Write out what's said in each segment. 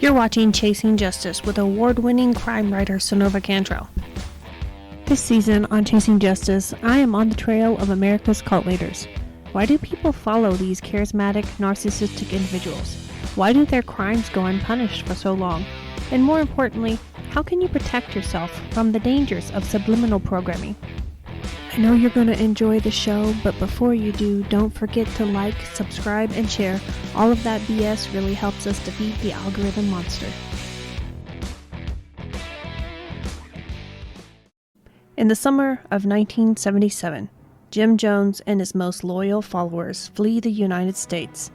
You're watching Chasing Justice with award-winning crime writer Synova Cantrell. This season on Chasing Justice, I am on the trail of America's cult leaders. Why do people follow these charismatic, narcissistic individuals? Why do their crimes go unpunished for so long? And more importantly, how can you protect yourself from the dangers of subliminal programming? I know you're going to enjoy the show, but before you do, don't forget to like, subscribe, and share. All of that BS really helps us defeat the algorithm monster. In the summer of 1977, Jim Jones and his most loyal followers flee the United States.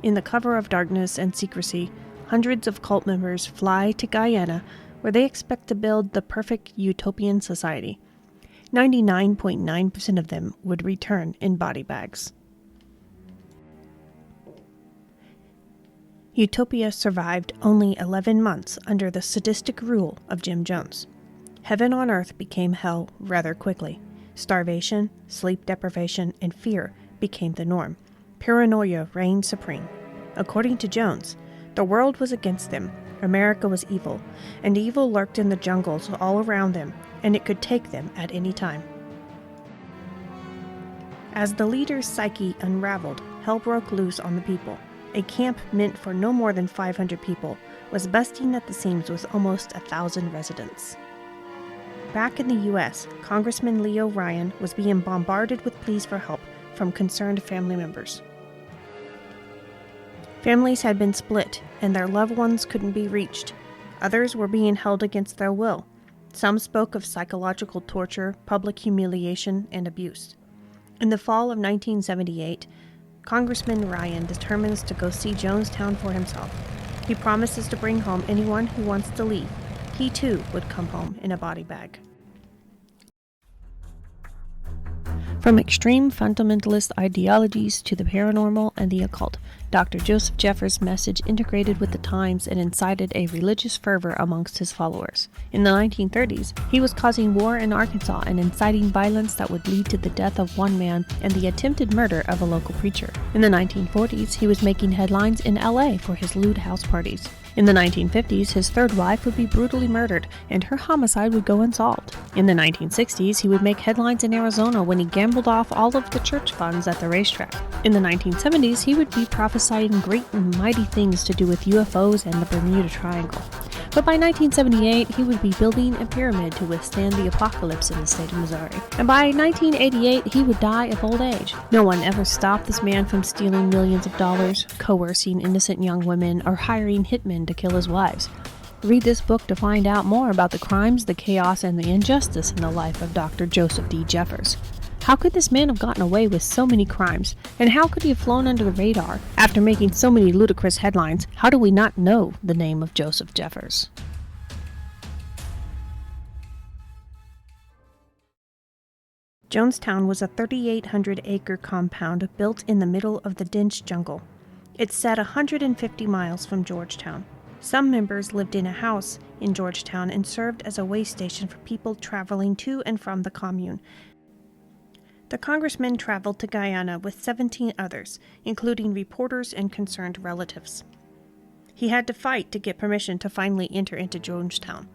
In the cover of darkness and secrecy, hundreds of cult members fly to Guyana, where they expect to build the perfect utopian society. 99.9% of them would return in body bags. Utopia survived only 11 months under the sadistic rule of Jim Jones. Heaven on earth became hell rather quickly. Starvation, sleep deprivation, and fear became the norm. Paranoia reigned supreme. According to Jones, the world was against them, America was evil, and evil lurked in the jungles all around them, and it could take them at any time. As the leader's psyche unraveled, hell broke loose on the people. A camp meant for no more than 500 people was busting at the seams with almost 1,000 residents. Back in the U.S., Congressman Leo Ryan was being bombarded with pleas for help from concerned family members. Families had been split, and their loved ones couldn't be reached. Others were being held against their will. Some spoke of psychological torture, public humiliation, and abuse. In the fall of 1978, Congressman Ryan determines to go see Jonestown for himself. He promises to bring home anyone who wants to leave. He too would come home in a body bag. From extreme fundamentalist ideologies to the paranormal and the occult, Dr. Joseph Jeffers' message integrated with the times and incited a religious fervor amongst his followers. In the 1930s, he was causing war in Arkansas and inciting violence that would lead to the death of one man and the attempted murder of a local preacher. In the 1940s, he was making headlines in LA for his lewd house parties. In the 1950s, his third wife would be brutally murdered, and her homicide would go unsolved. In the 1960s, he would make headlines in Arizona when he gambled off all of the church funds at the racetrack. In the 1970s, he would be prophesying great and mighty things to do with UFOs and the Bermuda Triangle. But by 1978, he would be building a pyramid to withstand the apocalypse in the state of Missouri. And by 1988, he would die of old age. No one ever stopped this man from stealing millions of dollars, coercing innocent young women, or hiring hitmen to kill his wives. Read this book to find out more about the crimes, the chaos, and the injustice in the life of Dr. Joseph D. Jeffers. How could this man have gotten away with so many crimes? And how could he have flown under the radar? After making so many ludicrous headlines, how do we not know the name of Joseph Jeffers? Jonestown was a 3,800-acre compound built in the middle of the dense jungle. It sat 150 miles from Georgetown. Some members lived in a house in Georgetown and served as a way station for people traveling to and from the commune. The congressman traveled to Guyana with 17 others, including reporters and concerned relatives. He had to fight to get permission to finally enter into Jonestown.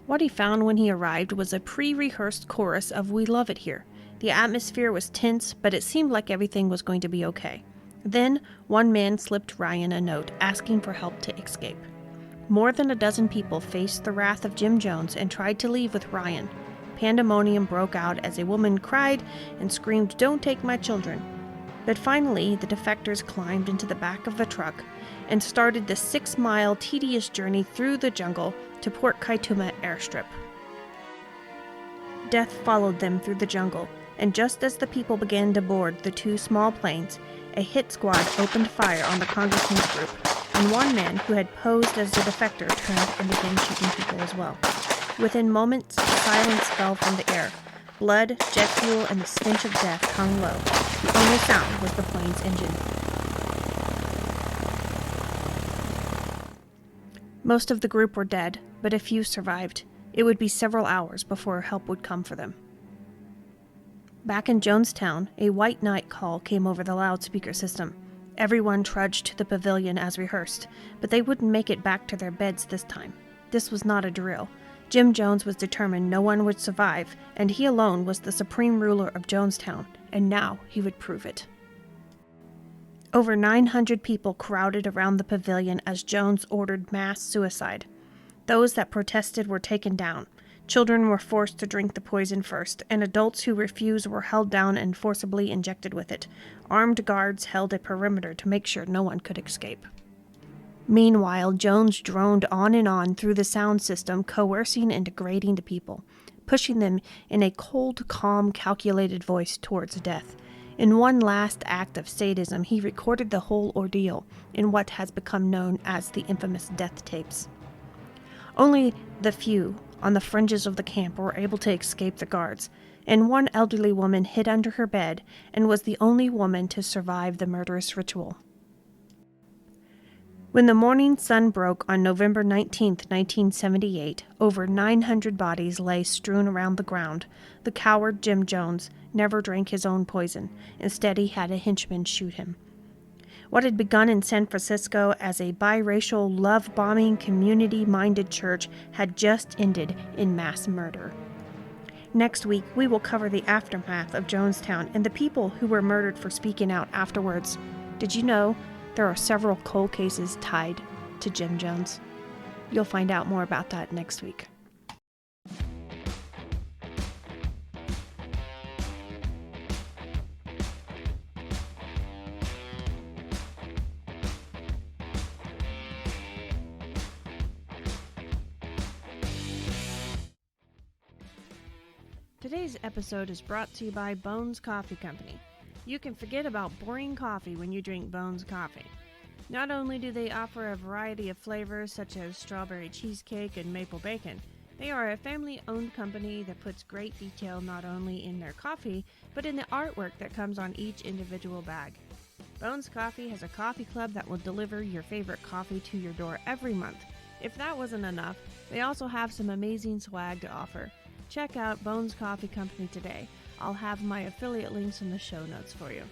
What he found when he arrived was a pre-rehearsed chorus of "We love it here." The atmosphere was tense, but it seemed like everything was going to be okay. Then, one man slipped Ryan a note asking for help to escape. More than a dozen people faced the wrath of Jim Jones and tried to leave with Ryan. Pandemonium broke out as a woman cried and screamed, "Don't take my children." But finally, the defectors climbed into the back of the truck and started the 6-mile tedious journey through the jungle to Port Kaituma airstrip. Death followed them through the jungle, and just as the people began to board the 2 small planes, a hit squad opened fire on the congressman's group, and one man who had posed as the defector turned and began shooting people as well. Within moments, silence fell from the air. Blood, jet fuel, and the stench of death hung low. The only sound was the plane's engine. Most of the group were dead, but a few survived. It would be several hours before help would come for them. Back in Jonestown, a white knight call came over the loudspeaker system. Everyone trudged to the pavilion as rehearsed, but they wouldn't make it back to their beds this time. This was not a drill. Jim Jones was determined no one would survive, and he alone was the supreme ruler of Jonestown, and now he would prove it. Over 900 people crowded around the pavilion as Jones ordered mass suicide. Those that protested were taken down. Children were forced to drink the poison first, and adults who refused were held down and forcibly injected with it. Armed guards held a perimeter to make sure no one could escape. Meanwhile, Jones droned on and on through the sound system, coercing and degrading the people, pushing them in a cold, calm, calculated voice towards death. In one last act of sadism, he recorded the whole ordeal in what has become known as the infamous death tapes. Only the few on the fringes of the camp were able to escape the guards, and one elderly woman hid under her bed and was the only woman to survive the murderous ritual. When the morning sun broke on November 19, 1978, over 900 bodies lay strewn around the ground. The coward Jim Jones never drank his own poison. Instead, he had a henchman shoot him. What had begun in San Francisco as a biracial, love-bombing, community-minded church had just ended in mass murder. Next week, we will cover the aftermath of Jonestown and the people who were murdered for speaking out afterwards. Did you know there are several cold cases tied to Jim Jones? You'll find out more about that next week. Today's episode is brought to you by Bones Coffee Company. You can forget about boring coffee when you drink Bones Coffee. Not only do they offer a variety of flavors such as strawberry cheesecake and maple bacon, they are a family-owned company that puts great detail not only in their coffee, but in the artwork that comes on each individual bag. Bones Coffee has a coffee club that will deliver your favorite coffee to your door every month. If that wasn't enough, they also have some amazing swag to offer. Check out Bones Coffee Company today. I'll have my affiliate links in the show notes for you.